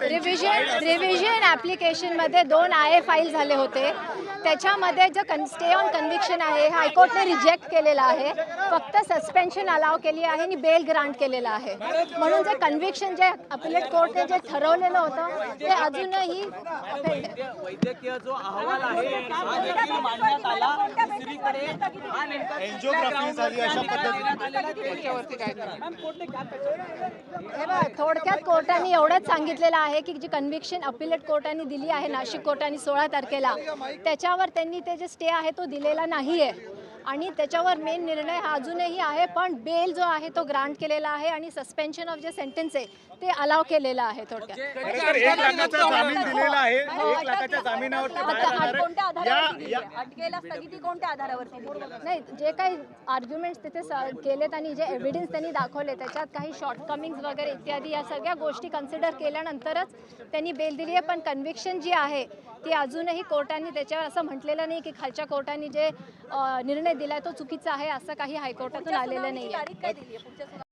Revision ॲप्लिकेशनमध्ये 2 IA file झाले होते. त्याच्यामध्ये जो स्टे ऑन कन्व्हिक्शन आहे हायकोर्टने रिजेक्ट केलेला आहे. फक्त सस्पेन्शन अलाव केली आहे आणि बेल ग्रांट केलेला आहे. म्हणून जे कन्व्हिक्शन जे अपिलेट कोर्टने जे ठरवलेलं होतं ते अजूनही वैद्यकीय जो अहवाल आहे हा देखील मांडण्यात आला. दुसरीकडे हा नेमका एन्जिओग्राफी झाली अशा थोडक्यात कोर्टाने एवढंच सांगितलेलं आहे की जी कन्व्हिक्शन अपिलेट कोर्टाने दिली आहे नाशिक कोर्टाने 16 तारखेला त्याच्यावर त्यांनी ते जे स्टे आहे तो दिलेला नाही आहे आणि त्याच्यावर मेन निर्णय हा अजूनही आहे. पण बेल जो आहे तो ग्रांट केलेला आहे आणि सस्पेन्शन ऑफ जे सेंटेन्स आहे ते अलाव केलेलं आहे. थोडक्यात 1 लाखाचा जामीन दिलेला आहे. 1 लाखाच्या जामिनावरती नाही जे काही आर्ग्युमेंट्स तिथे केलेत आणि जे एव्हिडन्स त्यांनी दाखवले त्याच्यात काही शॉर्टकमिंग्स वगैरे इत्यादी या सगळ्या गोष्टी कन्सिडर केल्यानंतरच त्यांनी बेल दिली आहे. पण कन्व्हिक्शन जी आहे ती अजूनही कोर्टाने त्याच्यावर असं म्हटलेलं नाही की खालच्या कोर्टाने जे निर्णय दिलाय तो चुकीचा आहे असं काही हायकोर्टातून आलेलं नाही आहे.